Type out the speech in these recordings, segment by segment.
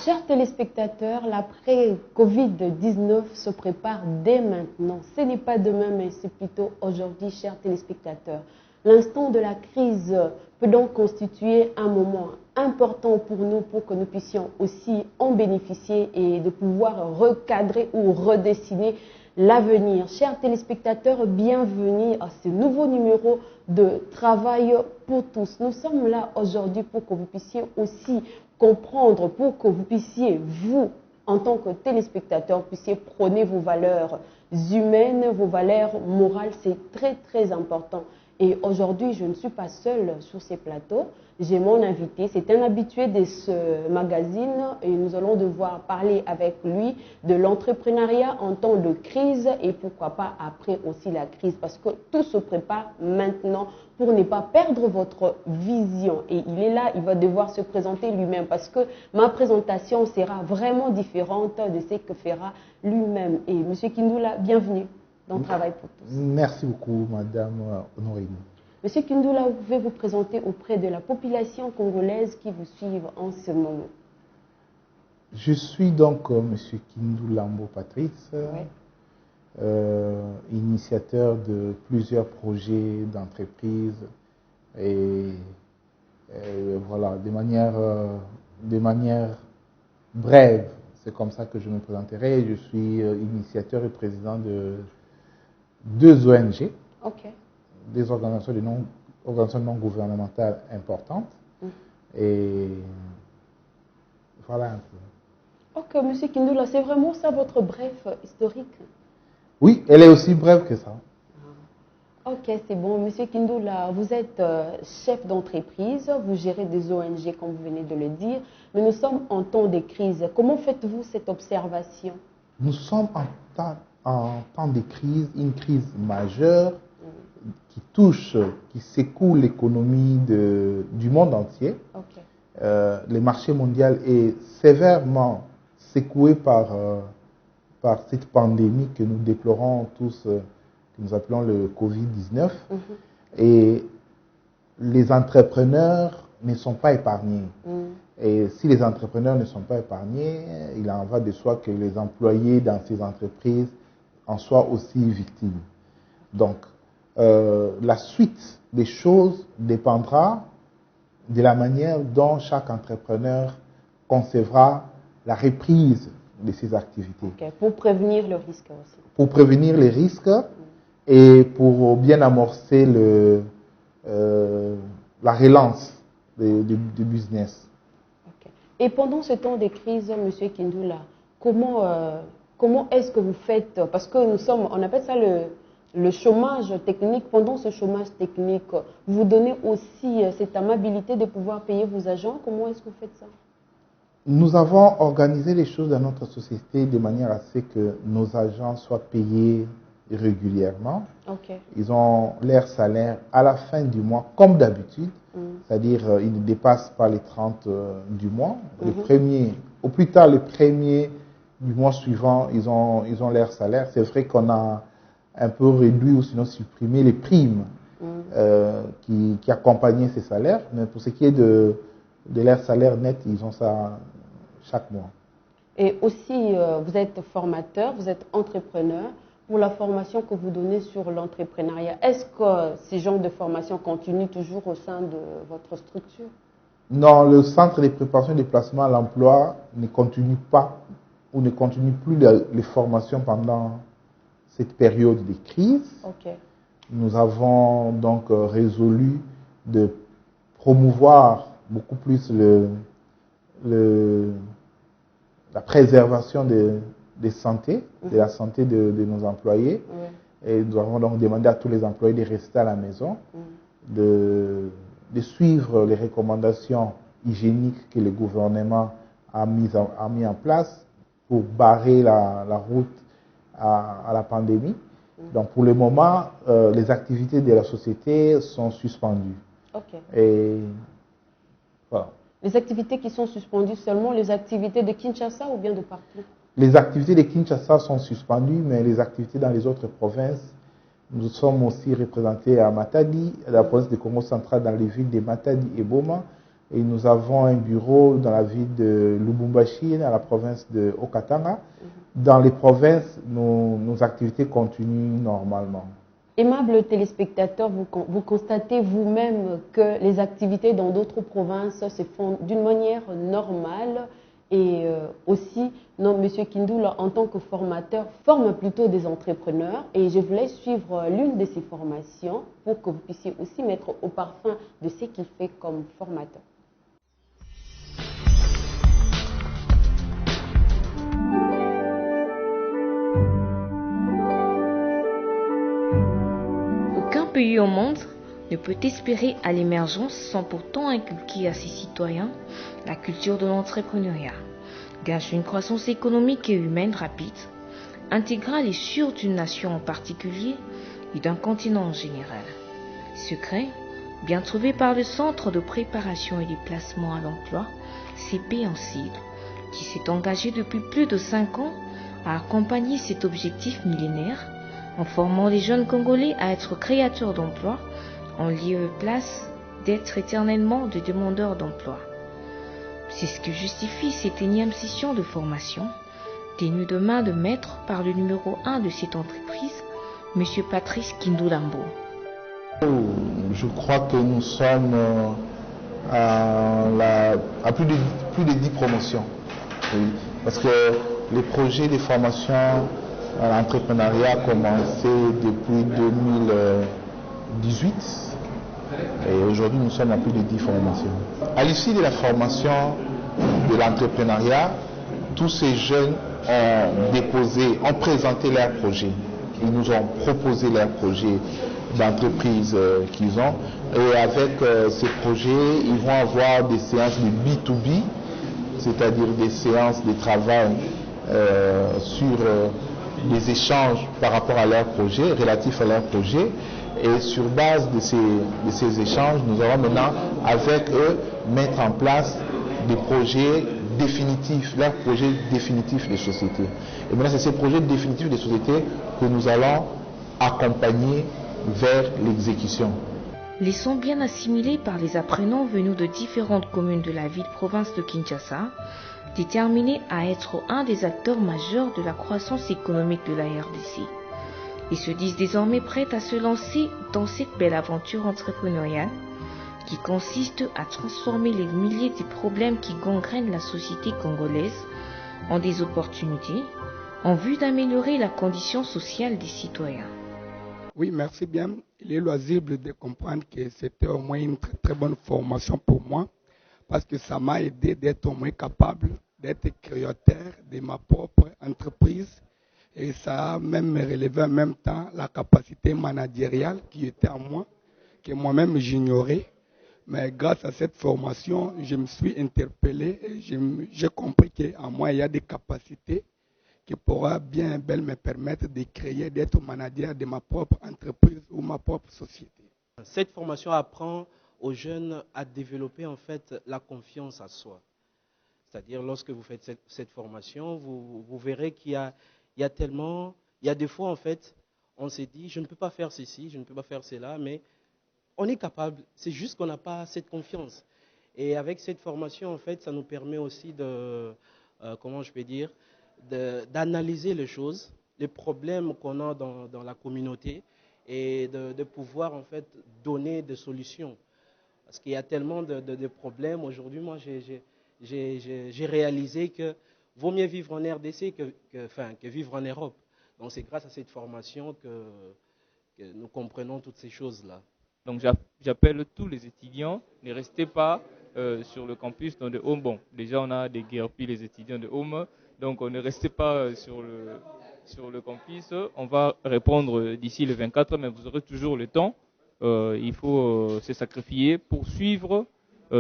Chers téléspectateurs, l'après-Covid-19 se prépare dès maintenant. Ce n'est pas demain, mais c'est plutôt aujourd'hui, chers téléspectateurs. L'instant de la crise peut donc constituer un moment important pour nous, pour que nous puissions aussi en bénéficier et de pouvoir recadrer ou redessiner l'avenir. Chers téléspectateurs, bienvenue à ce nouveau numéro de Travail pour tous. Nous sommes là aujourd'hui pour que vous puissiez aussi comprendre, pour que vous puissiez, vous, en tant que téléspectateur, puissiez prôner vos valeurs humaines, vos valeurs morales. C'est très, très important. Et aujourd'hui, je ne suis pas seule sur ces plateaux. J'ai mon invité, c'est un habitué de ce magazine et nous allons devoir parler avec lui de l'entrepreneuriat en temps de crise et pourquoi pas après aussi la crise, parce que tout se prépare maintenant pour ne pas perdre votre vision. Et il est là, il va devoir se présenter lui-même parce que ma présentation sera vraiment différente de ce que fera lui-même. Et M. Kindoula, bienvenue dans Travail pour tous. Merci beaucoup, Madame Honorine. Monsieur Kindoula, vous pouvez vous présenter auprès de la population congolaise qui vous suivent en ce moment. Je suis donc Monsieur Kindoula Mbo Patrice, initiateur de plusieurs projets d'entreprise et voilà, de manière brève, c'est comme ça que je me présenterai. Je suis initiateur et président de 2 ONG. Ok. Des organisations non gouvernementales importantes. Et voilà un peu. Ok, M. Kindoula, c'est vraiment ça votre bref historique? Oui, elle est aussi brève que ça. Ok, c'est bon. M. Kindoula, vous êtes chef d'entreprise, vous gérez des ONG comme vous venez de le dire, mais nous sommes en temps de crise. Comment faites-vous cette observation? Nous sommes en temps de crise, une crise majeure qui touche, qui secoue l'économie du monde entier. Okay. Le marché mondial est sévèrement secoué par cette pandémie que nous déplorons tous, que nous appelons le Covid-19. Et les entrepreneurs ne sont pas épargnés. Et si les entrepreneurs ne sont pas épargnés, il en va de soi que les employés dans ces entreprises en soient aussi victimes. Donc, la suite des choses dépendra de la manière dont chaque entrepreneur concevra la reprise de ses activités. Okay. Pour prévenir le risque aussi. Pour prévenir les risques et pour bien amorcer la relance du business. Okay. Et pendant ce temps de crise, M. Kindoula, comment est-ce que vous faites? Parce que on appelle ça le chômage technique. Pendant ce chômage technique, vous donnez aussi cette amabilité de pouvoir payer vos agents. Comment est-ce que vous faites ça? Nous avons organisé les choses dans notre société de manière à ce que nos agents soient payés régulièrement. Okay. Ils ont leur salaire à la fin du mois, comme d'habitude. C'est-à-dire, ils ne dépassent pas les 30 du mois. Le premier, au plus tard, le premier du mois suivant, ils ont leur salaire. C'est vrai qu'on a un peu réduit ou sinon supprimé les primes qui accompagnaient ces salaires. Mais pour ce qui est de leur salaire net, ils ont ça chaque mois. Et aussi, vous êtes formateur, vous êtes entrepreneur. Pour la formation que vous donnez sur l'entrepreneuriat, est-ce que ces genres de formation continuent toujours au sein de votre structure? Non, le centre de préparation et de placement à l'emploi ne continue pas ou ne continue plus les formations pendant cette période de crise. Okay. Nous avons donc résolu de promouvoir beaucoup plus la préservation de santé, de la santé de nos employés. Et nous avons donc demandé à tous les employés de rester à la maison, de suivre les recommandations hygiéniques que le gouvernement a mis en place pour barrer la route à la pandémie. Donc pour le moment, les activités de la société sont suspendues. Okay. Et voilà. Les activités qui sont suspendues, seulement les activités de Kinshasa ou bien de partout? Les activités de Kinshasa sont suspendues, mais les activités dans les autres provinces, nous sommes aussi représentés à Matadi, à la province du Congo central, dans les villes de Matadi et Boma. Et nous avons un bureau dans la ville de Lubumbashi, dans la province de Haut-Katanga. Dans les provinces, nos activités continuent normalement. Aimables téléspectateurs, vous constatez vous-même que les activités dans d'autres provinces se font d'une manière normale et aussi, non, M. Kindoul, en tant que formateur, forme plutôt des entrepreneurs et je voulais suivre l'une de ces formations pour que vous puissiez aussi mettre au parfum de ce qu'il fait comme formateur. Aucun pays au monde ne peut espérer à l'émergence sans pourtant inculquer à ses citoyens la culture de l'entrepreneuriat, gage d'une croissance économique et humaine rapide, intégrale et sûre d'une nation en particulier et d'un continent en général. Secret, bien trouvé par le Centre de préparation et de placement à l'emploi, CP en sigle, qui s'est engagé depuis plus de 5 ans à accompagner cet objectif millénaire en formant les jeunes Congolais à être créateurs d'emplois, en lieu et place d'être éternellement des demandeurs d'emploi. C'est ce qui justifie cette énième session de formation, tenue de main de maître par le numéro 1 de cette entreprise, M. Patrice Kindoul-Ambo. Je crois que nous sommes à plus de 10 promotions. Oui, parce que les projets de formation à l'entrepreneuriat ont commencé depuis 2018 et aujourd'hui nous sommes à plus de 10 formations. À l'issue de la formation de l'entrepreneuriat, tous ces jeunes ont présenté leurs projets. Ils nous ont proposé leurs projets d'entreprise qu'ils ont et avec ces projets, ils vont avoir des séances de B2B, c'est-à-dire des séances de travail sur des échanges par rapport à leurs projets, relatifs à leurs projets. Et sur base de ces échanges, nous allons maintenant, avec eux, mettre en place des projets définitifs, leurs projets définitifs de société. Et maintenant, c'est ces projets définitifs de société que nous allons accompagner vers l'exécution. Leçons bien assimilées par les apprenants venus de différentes communes de la ville-province de Kinshasa, déterminés à être un des acteurs majeurs de la croissance économique de la RDC. Ils se disent désormais prêts à se lancer dans cette belle aventure entrepreneuriale qui consiste à transformer les milliers de problèmes qui gangrènent la société congolaise en des opportunités en vue d'améliorer la condition sociale des citoyens. Oui, merci bien. Il est loisible de comprendre que c'était au moins une très, très bonne formation pour moi parce que ça m'a aidé d'être au moins capable d'être créateur de ma propre entreprise et ça a même relevé en même temps la capacité managériale qui était en moi, que moi-même j'ignorais. Mais grâce à cette formation, je me suis interpellé et j'ai compris qu'en moi, il y a des capacités qui pourra bien belle me permettre de créer, d'être manager de ma propre entreprise ou ma propre société. Cette formation apprend aux jeunes à développer en fait la confiance en soi. C'est-à-dire lorsque vous faites cette formation, vous verrez qu'il y a des fois en fait, on s'est dit je ne peux pas faire ceci, je ne peux pas faire cela, mais on est capable, c'est juste qu'on n'a pas cette confiance. Et avec cette formation en fait, ça nous permet aussi de, comment je peux dire, d'analyser les choses, les problèmes qu'on a dans la communauté et de pouvoir en fait donner des solutions. Parce qu'il y a tellement de problèmes. Aujourd'hui, moi, j'ai réalisé que vaut mieux vivre en RDC que vivre en Europe. Donc c'est grâce à cette formation que nous comprenons toutes ces choses-là. Donc j'appelle tous les étudiants, ne restez pas sur le campus dans de Home. Bon, déjà on a déguerpi les étudiants de Home, donc ne restez pas sur le campus. On va répondre d'ici le 24, mais vous aurez toujours le temps. Il faut se sacrifier pour suivre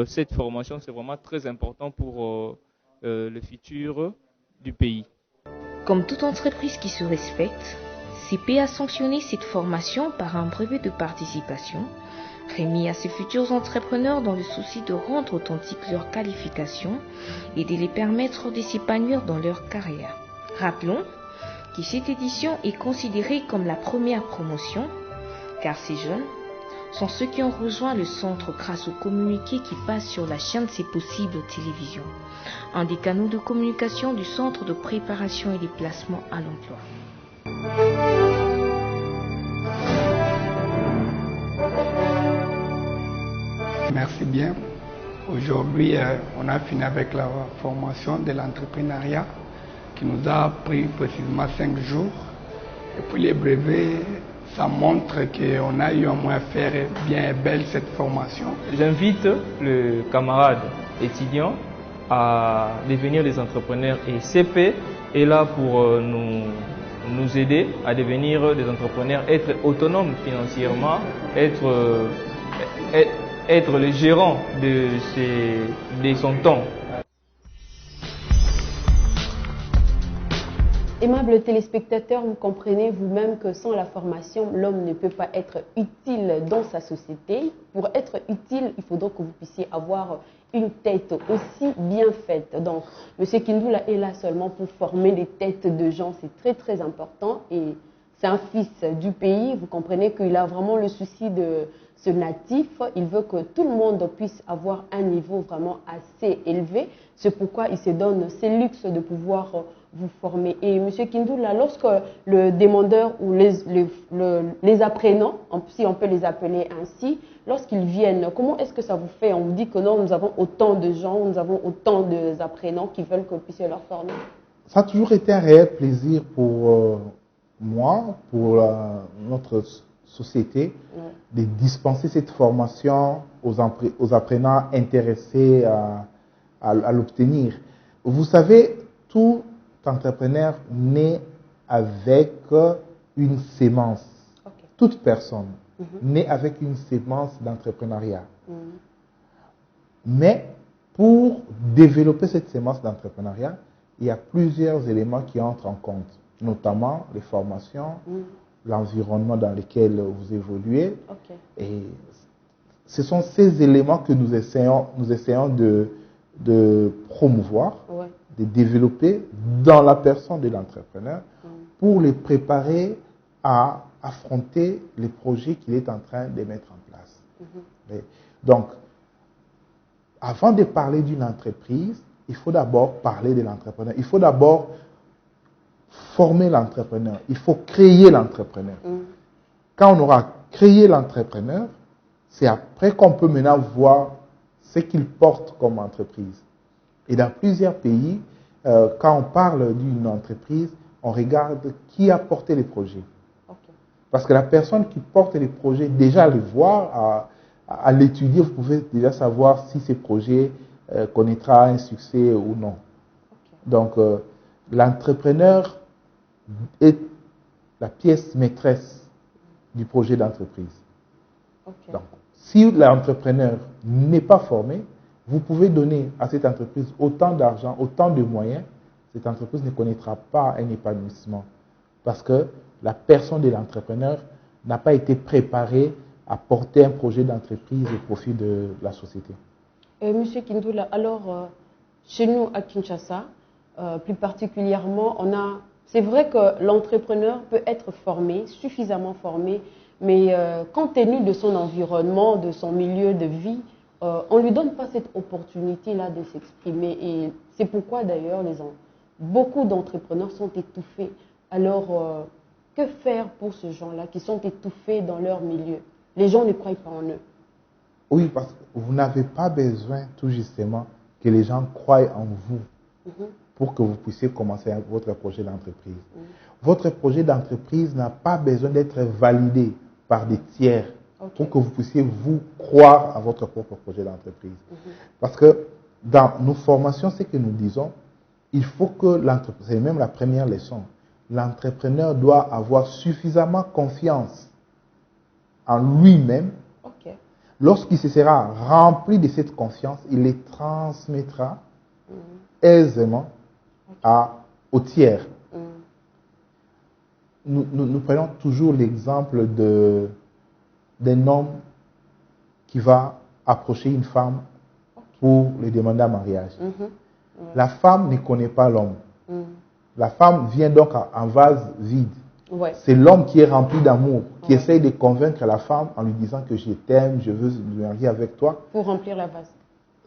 cette formation. C'est vraiment très important pour le futur du pays. Comme toute entreprise qui se respecte, CP a sanctionné cette formation par un brevet de participation remis à ses futurs entrepreneurs dans le souci de rendre authentique leurs qualifications et de les permettre de s'épanouir dans leur carrière. Rappelons que cette édition est considérée comme la première promotion car ces jeunes sont ceux qui ont rejoint le centre grâce au communiqué qui passe sur la chaîne C'est possible télévision, un des canaux de communication du centre de préparation et des placements à l'emploi. Merci bien. Aujourd'hui, on a fini avec la formation de l'entrepreneuriat qui nous a pris précisément 5 jours. Et puis les brevets, ça montre qu'on a eu un moyen de faire bien et belle cette formation. J'invite le camarade étudiant à devenir des entrepreneurs et CP est là pour nous aider à devenir des entrepreneurs, être autonomes financièrement, être le gérant de son temps. Aimables téléspectateurs, vous comprenez vous-même que sans la formation, l'homme ne peut pas être utile dans sa société. Pour être utile, il faut donc que vous puissiez avoir une tête aussi bien faite. Donc, M. Kindoula est là seulement pour former les têtes de gens. C'est très, très important. Et c'est un fils du pays. Vous comprenez qu'il a vraiment le souci de ce natif. Il veut que tout le monde puisse avoir un niveau vraiment assez élevé. C'est pourquoi il se donne ces luxes de pouvoir vous former. Et M. Kindoula, lorsque le demandeur ou les apprenants, si on peut les appeler ainsi, lorsqu'ils viennent, comment est-ce que ça vous fait? On vous dit que non, nous avons autant de gens, nous avons autant d'apprenants qui veulent que vous puissiez leur former. Ça a toujours été un réel plaisir pour moi, pour notre société, de dispenser cette formation aux apprenants intéressés à l'obtenir. Vous savez, tout entrepreneur naît avec une sémence. Okay. Toute personne naît avec une sémence d'entrepreneuriat. Mais pour développer cette sémence d'entrepreneuriat, il y a plusieurs éléments qui entrent en compte, notamment les formations, l'environnement dans lequel vous évoluez. Okay. Et ce sont ces éléments que nous essayons de promouvoir, de développer dans la personne de l'entrepreneur pour les préparer à affronter les projets qu'il est en train de mettre en place. Donc, avant de parler d'une entreprise, il faut d'abord parler de l'entrepreneur. Il faut d'abord former l'entrepreneur. Il faut créer l'entrepreneur. Quand on aura créé l'entrepreneur, c'est après qu'on peut maintenant voir ce qu'il porte comme entreprise. Et dans plusieurs pays, quand on parle d'une entreprise, on regarde qui a porté les projets. Okay. Parce que la personne qui porte les projets, déjà à le voir, à l'étudier, vous pouvez déjà savoir si ce projet connaîtra un succès ou non. Okay. Donc, l'entrepreneur est la pièce maîtresse du projet d'entreprise. Okay. Donc, si l'entrepreneur n'est pas formé, vous pouvez donner à cette entreprise autant d'argent, autant de moyens, cette entreprise ne connaîtra pas un épanouissement. Parce que la personne de l'entrepreneur n'a pas été préparée à porter un projet d'entreprise au profit de la société. Monsieur Kindoula, alors, chez nous à Kinshasa, plus particulièrement, c'est vrai que l'entrepreneur peut être formé, suffisamment formé, mais compte tenu de son environnement, de son milieu de vie, on ne lui donne pas cette opportunité-là de s'exprimer. Et c'est pourquoi d'ailleurs beaucoup d'entrepreneurs sont étouffés. Alors, que faire pour ces gens-là qui sont étouffés dans leur milieu? Les gens ne croient pas en eux. Oui, parce que vous n'avez pas besoin tout justement que les gens croient en vous pour que vous puissiez commencer votre projet d'entreprise. Votre projet d'entreprise n'a pas besoin d'être validé par des tiers pour que vous puissiez vous croire à votre propre projet d'entreprise. Parce que dans nos formations, ce que nous disons, il faut que l'entrepreneur, c'est même la première leçon, l'entrepreneur doit avoir suffisamment confiance en lui-même. Lorsqu'il se sera rempli de cette confiance, il les transmettra aisément aux tiers. Nous prenons toujours l'exemple d'un homme qui va approcher une femme pour lui demander un mariage. La femme ne connaît pas l'homme. La femme vient donc en vase vide. Ouais. C'est l'homme qui est rempli d'amour, qui essaye de convaincre la femme en lui disant que je t'aime, je veux me marier avec toi. Pour remplir la vase.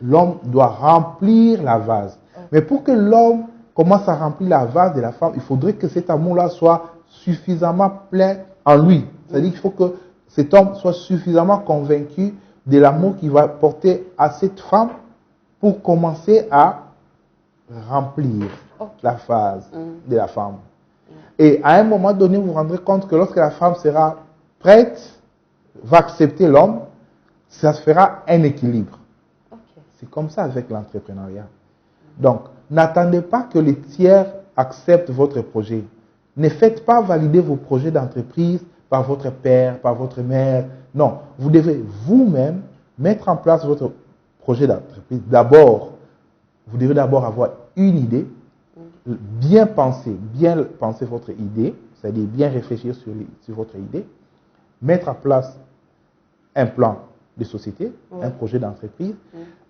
L'homme doit remplir la vase. Mais pour que l'homme commence à remplir la vase de la femme, il faudrait que cet amour-là soit suffisamment plein en lui. C'est-à-dire qu'il faut que cet homme soit suffisamment convaincu de l'amour qu'il va porter à cette femme pour commencer à remplir la vase de la femme. Et à un moment donné, vous vous rendrez compte que lorsque la femme sera prête, va accepter l'homme, ça se fera un équilibre. C'est comme ça avec l'entrepreneuriat. Donc, n'attendez pas que les tiers acceptent votre projet. Ne faites pas valider vos projets d'entreprise par votre père, par votre mère. Non, vous devez vous-même mettre en place votre projet d'entreprise. D'abord, vous devez d'abord avoir une idée, bien penser votre idée, c'est-à-dire bien réfléchir sur votre idée, mettre en place un plan de société, un projet d'entreprise,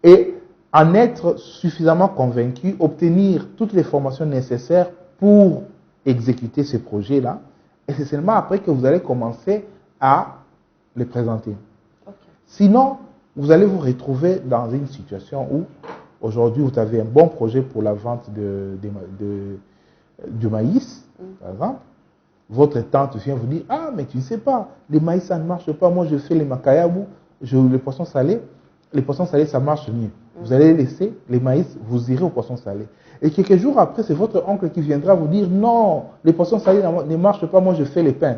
et en être suffisamment convaincu, obtenir toutes les formations nécessaires pour exécuter ce projet-là, et c'est seulement après que vous allez commencer à les présenter. Sinon, vous allez vous retrouver dans une situation où, aujourd'hui, vous avez un bon projet pour la vente du maïs, par exemple. Votre tante vient vous dire, ah, mais tu ne sais pas, les maïs, ça ne marche pas. Moi, je fais les makayabu, les poissons salés. Les poissons salés, ça marche mieux. Vous allez laisser les maïs, vous irez aux poissons salés. Et quelques jours après, c'est votre oncle qui viendra vous dire, non, les poissons salés ne marchent pas, moi, je fais les pains.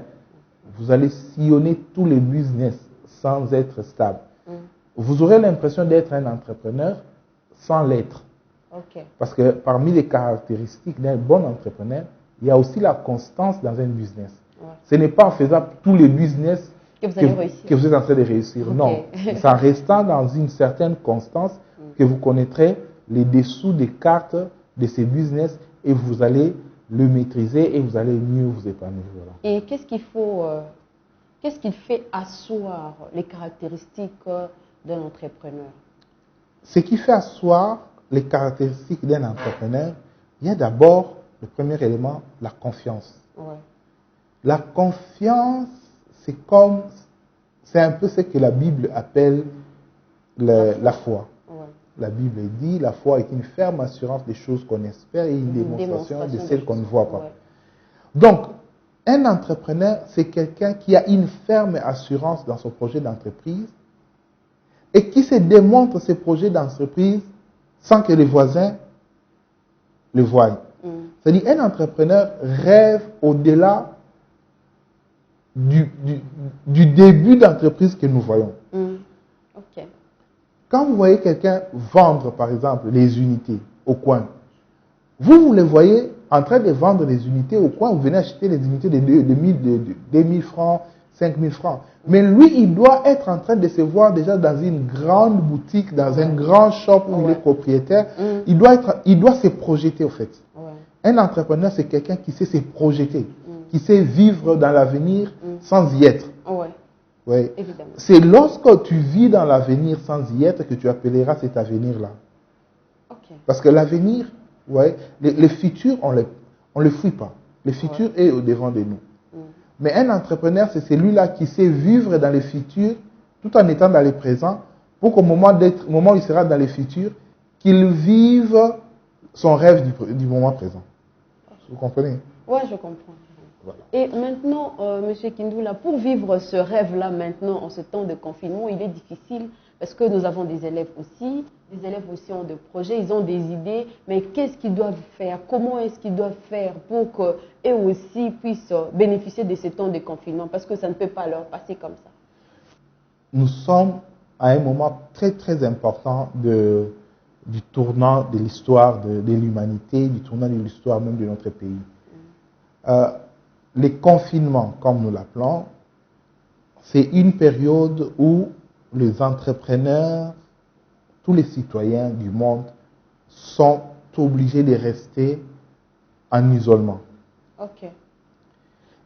Vous allez sillonner tous les business sans être stable. Vous aurez l'impression d'être un entrepreneur sans l'être. Parce que parmi les caractéristiques d'un bon entrepreneur, il y a aussi la constance dans un business. Ce n'est pas en faisant tous les business que vous êtes en train de réussir. Non, c'est en restant dans une certaine constance que vous connaîtrez les dessous des cartes de ces business et vous allez le maîtriser et vous allez mieux vous épanouir. Voilà. Et qu'est-ce qu'il fait asseoir les caractéristiques d'un entrepreneur? Ce qui fait asseoir les caractéristiques d'un entrepreneur, il y a d'abord, le premier élément, la confiance. La confiance, c'est un peu ce que la Bible appelle la foi. La Bible dit, la foi est une ferme assurance des choses qu'on espère et une démonstration de celles qu'on ne voit pas. Donc, un entrepreneur, c'est quelqu'un qui a une ferme assurance dans son projet d'entreprise et qui se démontre ses projets d'entreprise sans que les voisins le voient. C'est-à-dire, un entrepreneur rêve au-delà du début d'entreprise que nous voyons. Quand vous voyez quelqu'un vendre, par exemple, les unités au coin, vous les voyez en train de vendre les unités au coin, vous venez acheter les unités de 2000 francs, 5000 francs. Mais lui, il doit être en train de se voir déjà dans une grande boutique, dans un grand shop où il est propriétaire. Il doit se projeter, au fait. Un entrepreneur, c'est quelqu'un qui sait se projeter, qui sait vivre dans l'avenir sans y être. C'est lorsque tu vis dans l'avenir sans y être que tu appelleras cet avenir-là. Parce que l'avenir, le futur, on ne le fuit pas. Le futur est au devant de nous. Mais un entrepreneur, c'est celui-là qui sait vivre dans le futur tout en étant dans le présent pour qu'au moment où il sera dans le futur, qu'il vive son rêve du moment présent. Vous comprenez? Oui, je comprends. Voilà. Et maintenant, M. Kindoula, pour vivre ce rêve-là maintenant, en ce temps de confinement, il est difficile parce que nous avons des élèves aussi. Les élèves aussi ont des projets, ils ont des idées, mais qu'est-ce qu'ils doivent faire? Comment est-ce qu'ils doivent faire pour qu'eux aussi puissent bénéficier de ce temps de confinement? Parce que ça ne peut pas leur passer comme ça. Nous sommes à un moment très très important du tournant de l'histoire de l'humanité, du tournant de l'histoire même de notre pays. Les confinements, comme nous l'appelons, c'est une période où les entrepreneurs, tous les citoyens du monde sont obligés de rester en isolement.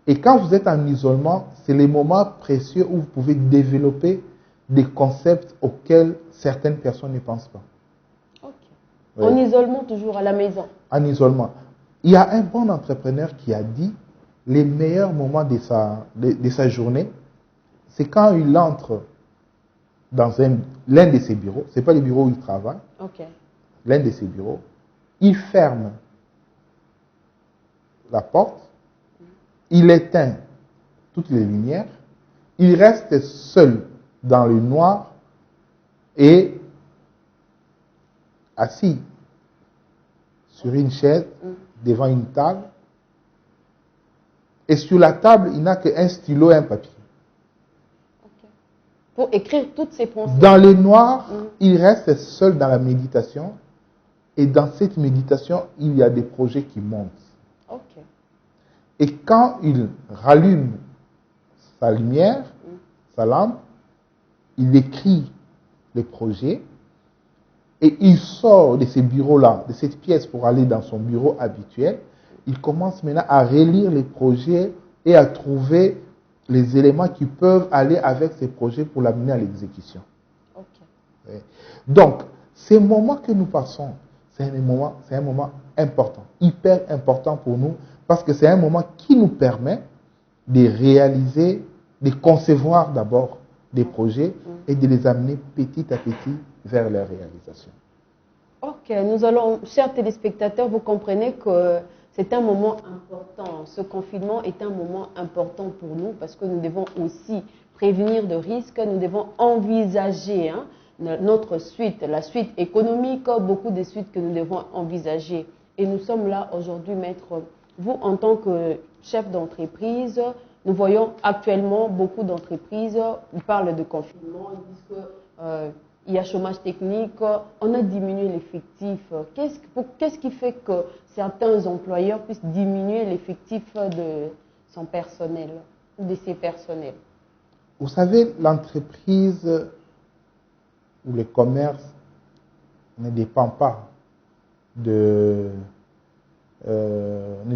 Et quand vous êtes en isolement, c'est les moments précieux où vous pouvez développer des concepts auxquels certaines personnes ne pensent pas. En isolement, toujours à la maison. En isolement. Il y a un bon entrepreneur qui a dit les meilleurs moments de sa journée, c'est quand il entre dans l'un de ses bureaux. Ce n'est pas le bureau où il travaille. Ok. L'un de ses bureaux. Il ferme la porte. Il éteint toutes les lumières. Il reste seul dans le noir et assis sur une chaise devant une table. Et sur la table, il n'a qu'un stylo et un papier. Ok. Pour écrire toutes ses pensées. Dans le noir, il reste seul dans la méditation. Et dans cette méditation, il y a des projets qui montent. Ok. Et quand il rallume sa lumière, sa lampe, il écrit les projets et il sort de ces bureaux-là, de cette pièce pour aller dans son bureau habituel. Il commence maintenant à relire les projets et à trouver les éléments qui peuvent aller avec ces projets pour l'amener à l'exécution. Ok. Donc, ces moments que nous passons, c'est un moment important, hyper important pour nous, parce que c'est un moment qui nous permet de réaliser, de concevoir d'abord des projets et de les amener petit à petit vers leur réalisation. Ok, nous allons, chers téléspectateurs, vous comprenez que c'est un moment important. Ce confinement est un moment important pour nous parce que nous devons aussi prévenir de risques, nous devons envisager notre suite, la suite économique, beaucoup de suites que nous devons envisager. Et nous sommes là aujourd'hui, maître. Vous, en tant que chef d'entreprise, nous voyons actuellement beaucoup d'entreprises, ils parlent de confinement, ils disent qu'il y a chômage technique, on a diminué l'effectif. Qu'est-ce qui fait que certains employeurs puissent diminuer l'effectif de son personnel ou de ses personnels? Vous savez, l'entreprise ou le commerce ne dépend pas ne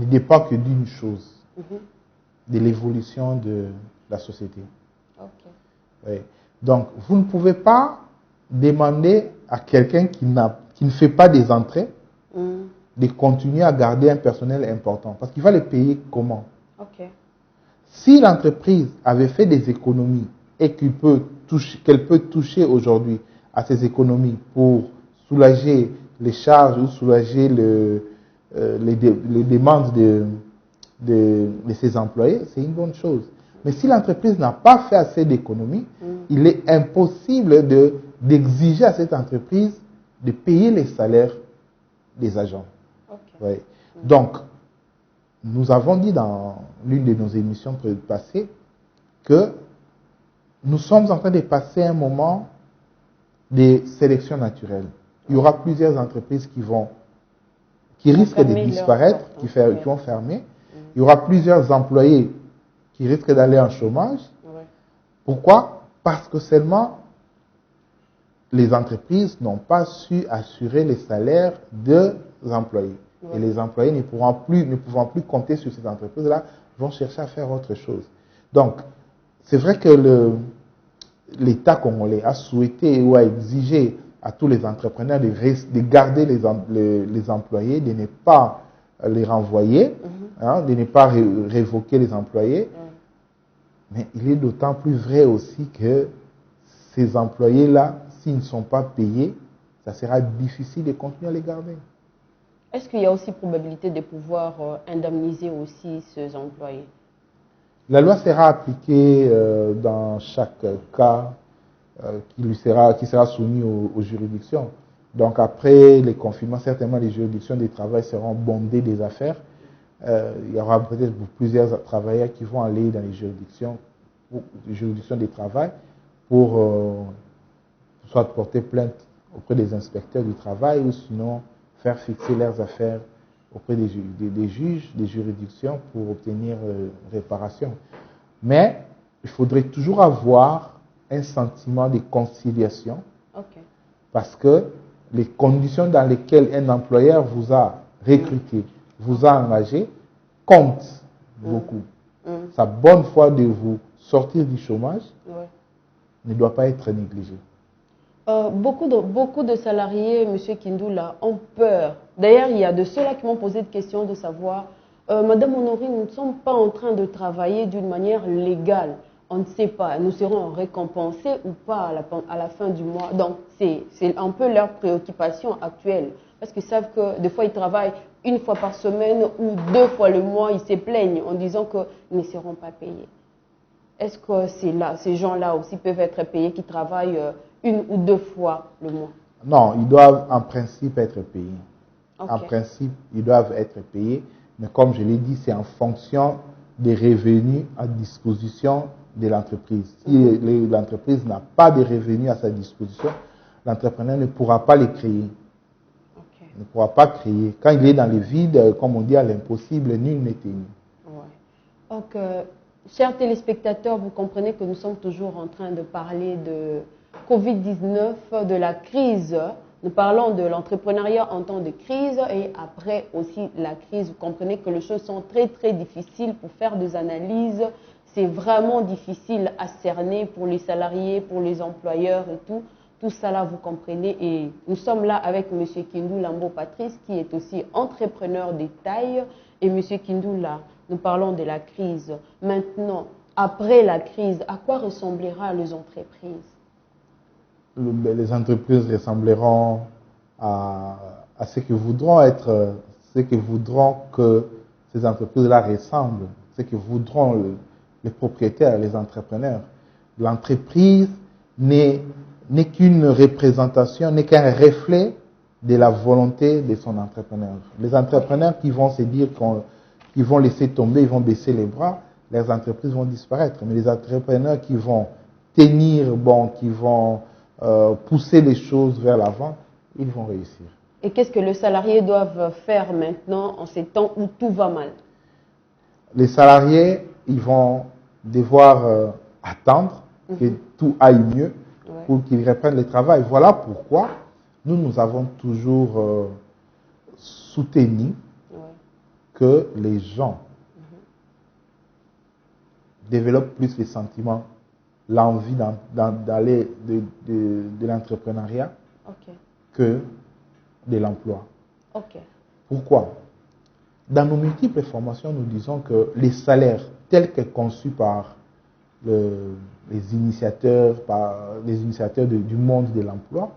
dépend que d'une chose, de l'évolution de la société. Okay. Oui. Donc, vous ne pouvez pas demander à quelqu'un qui ne fait pas des entrées de continuer à garder un personnel important. Parce qu'il va les payer comment? Okay. Si l'entreprise avait fait des économies et qu'elle peut toucher aujourd'hui à ces économies pour soulager les charges ou soulager les demandes de ses employés, c'est une bonne chose. Mais si l'entreprise n'a pas fait assez d'économies, il est impossible d'exiger à cette entreprise de payer les salaires des agents. Okay. Oui. Donc, nous avons dit dans l'une de nos émissions passées que nous sommes en train de passer un moment de sélection naturelle. Il y aura plusieurs entreprises qui risquent de disparaître, qui vont fermer. Il y aura plusieurs employés qui risquent d'aller en chômage. Ouais. Pourquoi? Parce que seulement les entreprises n'ont pas su assurer les salaires des employés. Ouais. Et les employés ne pouvant plus compter sur ces entreprises-là, vont chercher à faire autre chose. Donc, c'est vrai que l'État congolais a souhaité ou a exigé à tous les entrepreneurs de garder les employés, de ne pas les renvoyer, de ne pas révoquer les employés. Mais il est d'autant plus vrai aussi que ces employés-là, s'ils ne sont pas payés, ça sera difficile de continuer à les garder. Est-ce qu'il y a aussi probabilité de pouvoir indemniser aussi ces employés? La loi sera appliquée dans chaque cas qui sera soumis aux juridictions. Donc après les confinements, certainement les juridictions du travail seront bondées des affaires. Il y aura peut-être plusieurs travailleurs qui vont aller dans les juridictions du travail pour soit porter plainte auprès des inspecteurs du travail ou sinon faire fixer leurs affaires auprès des juges, des juridictions pour obtenir réparation. Mais il faudrait toujours avoir un sentiment de conciliation parce que les conditions dans lesquelles un employeur vous a recruté, vous a engagé, comptent beaucoup. Sa bonne foi de vous sortir du chômage ne doit pas être négligée. Beaucoup de salariés, M. Kindoula, ont peur. D'ailleurs, il y a de ceux-là qui m'ont posé des questions de savoir Madame Honorine, nous ne sommes pas en train de travailler d'une manière légale. On ne sait pas, nous serons récompensés ou pas à la fin du mois. Donc, c'est un peu leur préoccupation actuelle. Parce qu'ils savent que des fois, ils travaillent une fois par semaine ou 2 fois le mois. Ils se plaignent en disant qu'ils ne seront pas payés. Est-ce que ces gens-là aussi peuvent être payés qui travaillent 1 ou 2 fois le mois? Non, ils doivent en principe être payés. Okay. En principe, ils doivent être payés. Mais comme je l'ai dit, c'est en fonction des revenus à disposition de l'entreprise. Si l'entreprise n'a pas de revenus à sa disposition, l'entrepreneur ne pourra pas les créer. Okay. Ne pourra pas créer. Quand il est dans le vide, comme on dit à l'impossible, nul n'est tenu. Ouais. Donc, chers téléspectateurs, vous comprenez que nous sommes toujours en train de parler de Covid-19, de la crise. Nous parlons de l'entrepreneuriat en temps de crise et après aussi la crise. Vous comprenez que les choses sont très très difficiles pour faire des analyses. C'est vraiment difficile à cerner pour les salariés, pour les employeurs et tout. Tout ça là, vous comprenez. Et nous sommes là avec M. Kindou Lambo Patrice qui est aussi entrepreneur de taille. Et M. Kindou là, nous parlons de la crise. Maintenant, après la crise, à quoi ressemblera les entreprises? Les entreprises ressembleront à ce que voudront être, ce que voudront que ces entreprises-là ressemblent, ce que voudront les propriétaires, les entrepreneurs. L'entreprise n'est qu'une représentation, n'est qu'un reflet de la volonté de son entrepreneur. Les entrepreneurs qui vont se dire qu'ils vont laisser tomber, ils vont baisser les bras, les entreprises vont disparaître. Mais les entrepreneurs qui vont tenir bon, qui vont pousser les choses vers l'avant, ils vont réussir. Et qu'est-ce que les salariés doivent faire maintenant en ces temps où tout va mal? Les salariés, ils vont devoir attendre que tout aille mieux pour qu'ils reprennent le travail. Voilà pourquoi nous avons toujours soutenu que les gens développent plus les sentiments, l'envie d'aller de l'entrepreneuriat que de l'emploi. Pourquoi? Dans nos multiples formations, nous disons que les salaires tels que conçus par les initiateurs du monde de l'emploi,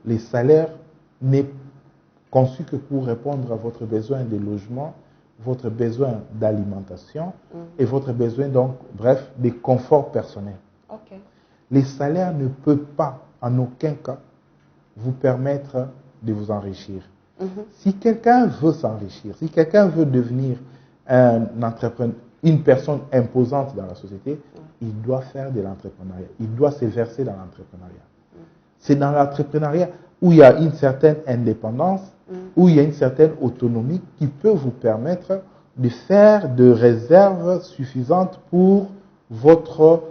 les salaires n'est conçu que pour répondre à votre besoin de logement, votre besoin d'alimentation et votre besoin, donc, bref, de confort personnel. Les salaires ne peuvent pas, en aucun cas, vous permettre de vous enrichir. Si quelqu'un veut s'enrichir, si quelqu'un veut devenir un entrepreneur, une personne imposante dans la société, il doit faire de l'entrepreneuriat. Il doit se verser dans l'entrepreneuriat. C'est dans l'entrepreneuriat où il y a une certaine indépendance, où il y a une certaine autonomie qui peut vous permettre de faire de réserves suffisantes pour votre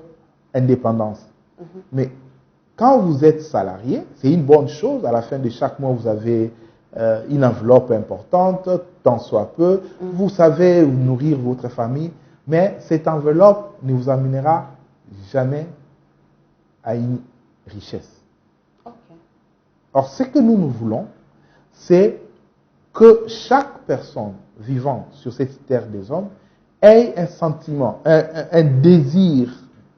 indépendance. Mais quand vous êtes salarié, c'est une bonne chose. À la fin de chaque mois, vous avez une enveloppe importante, tant soit peu. Vous savez nourrir votre famille, mais cette enveloppe ne vous amènera jamais à une richesse. Or, ce que nous voulons, c'est que chaque personne vivant sur cette terre des hommes ait un sentiment, un désir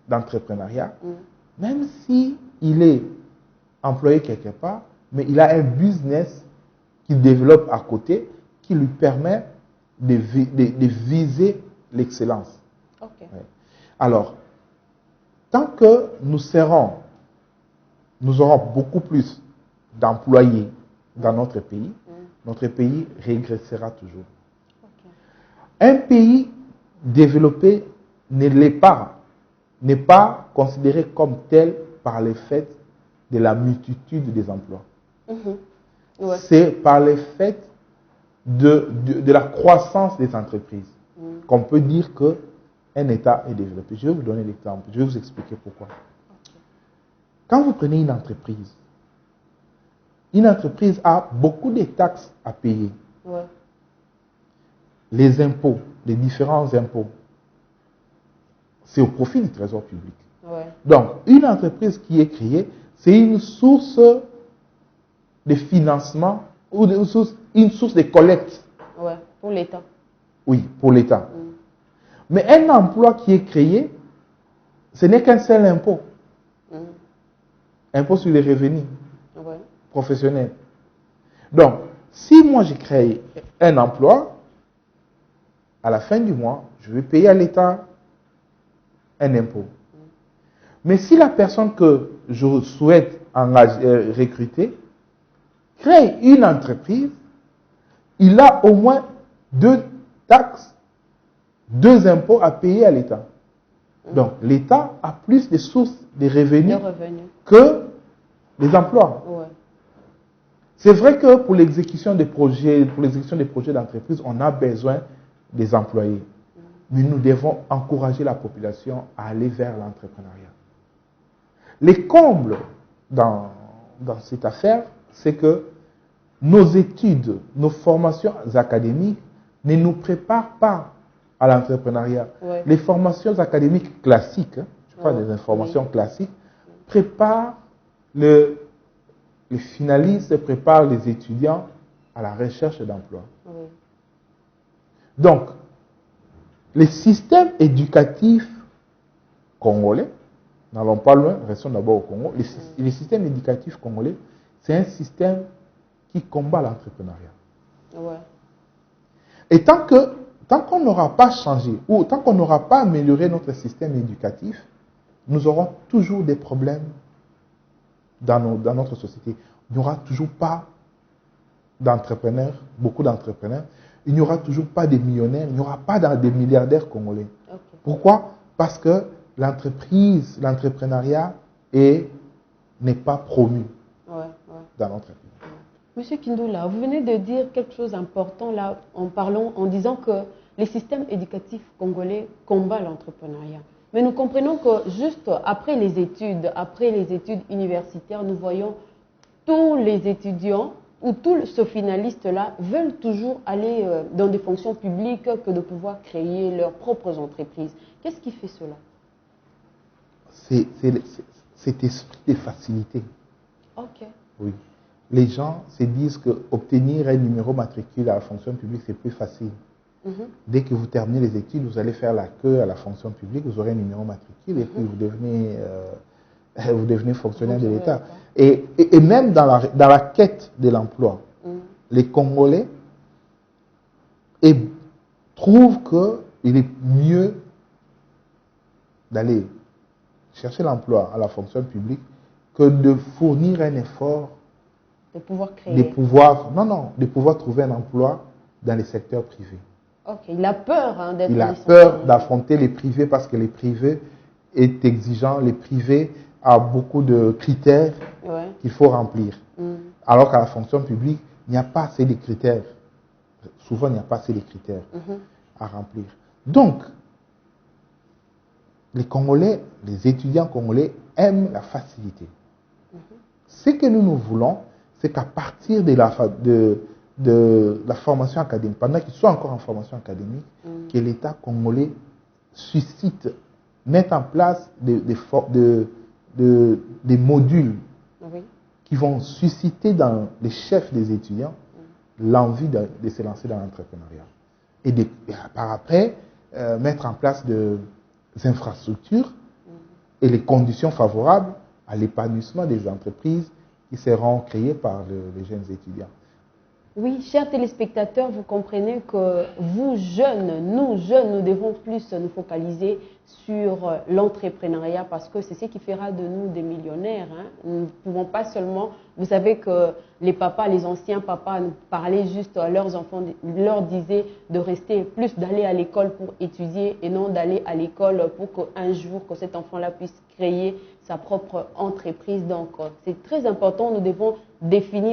d'entrepreneuriat, même si il est employé quelque part, mais il a un business qu'il développe à côté qui lui permet de viser l'excellence. Alors, tant que nous aurons beaucoup plus d'employés dans notre pays régressera toujours. Un pays développé n'est pas considéré comme tel par le fait de la multitude des emplois. C'est par le fait de la croissance des entreprises qu'on peut dire qu'un État est développé. Je vais vous donner l'exemple, je vais vous expliquer pourquoi. Quand vous prenez une entreprise a beaucoup de taxes à payer. Les impôts, les différents impôts, c'est au profit du trésor public. Donc, une entreprise qui est créée, c'est une source de financement ou une source de collecte. Pour l'État. Oui, pour l'État. Mais un emploi qui est créé, ce n'est qu'un seul impôt. Impôt sur les revenus professionnels. Donc, si moi j'ai créé un emploi, à la fin du mois, je vais payer à l'État un impôt. Mais si la personne que je souhaite recruter crée une entreprise, il a au moins 2 taxes, 2 impôts à payer à l'État. Donc, l'État a plus de sources de revenus que les emplois. Ouais. C'est vrai que pour l'exécution des projets, d'entreprise, on a besoin des employés. Mais nous devons encourager la population à aller vers l'entrepreneuriat. Les combles dans cette affaire, c'est que nos études, nos formations académiques ne nous préparent pas à l'entrepreneuriat. Ouais. Les formations académiques classiques, je parle des formations classiques, préparent les finalistes, préparent les étudiants à la recherche d'emploi. Oui. Donc, les systèmes éducatifs congolais, n'allons pas loin, restons d'abord au Congo, les systèmes éducatifs congolais, c'est un système qui combat l'entrepreneuriat. Ouais. Et tant qu'on n'aura pas changé, ou tant qu'on n'aura pas amélioré notre système éducatif, nous aurons toujours des problèmes dans notre société. Il n'y aura toujours pas d'entrepreneurs, beaucoup d'entrepreneurs. Il n'y aura toujours pas de millionnaires, il n'y aura pas des milliardaires congolais. Okay. Pourquoi? Parce que l'entrepreneuriat n'est pas promu dans notre pays. Monsieur Kindoula, vous venez de dire quelque chose d'important là en disant que les systèmes éducatifs congolais combattent l'entrepreneuriat. Mais nous comprenons que juste après les études universitaires, nous voyons tous les étudiants ou tous ce finalistes-là veulent toujours aller dans des fonctions publiques que de pouvoir créer leurs propres entreprises. Qu'est-ce qui fait cela? C'est cet esprit de facilité. Ok. Oui. Les gens se disent qu'obtenir un numéro matricule à la fonction publique, c'est plus facile. Dès que vous terminez les études, vous allez faire la queue à la fonction publique, vous aurez un numéro matricule et puis vous devenez fonctionnaire de l'État. Et même dans la quête de l'emploi, les Congolais trouvent qu'il est mieux d'aller chercher l'emploi à la fonction publique que de fournir un effort de pouvoir créer. de pouvoir trouver un emploi dans les secteurs privés. Ok, il a peur d'être Il a peur d'affronter les privés parce que les privés est exigeant, les privés a beaucoup de critères qu'il faut remplir. Alors qu'à la fonction publique, il n'y a pas assez de critères. Souvent, il n'y a pas assez de critères à remplir. Donc, les Congolais, les étudiants congolais aiment la facilité. Ce que nous voulons, c'est qu'à partir de la formation académique, pendant qu'ils sont encore en formation académique, que l'État congolais mette en place des modules qui vont susciter dans les chefs des étudiants l'envie de se lancer dans l'entrepreneuriat. Et par après, mettre en place des infrastructures et les conditions favorables à l'épanouissement des entreprises qui seront créées par les jeunes étudiants. Oui, chers téléspectateurs, vous comprenez que vous jeunes, nous devons plus nous focaliser sur l'entrepreneuriat parce que c'est ce qui fera de nous des millionnaires. Nous ne pouvons pas seulement, vous savez que les papas, les anciens papas nous parlaient juste à leurs enfants, leur disaient de rester plus, d'aller à l'école pour étudier et non d'aller à l'école pour qu'un jour que cet enfant-là puisse créer sa propre entreprise. Donc c'est très important, nous devons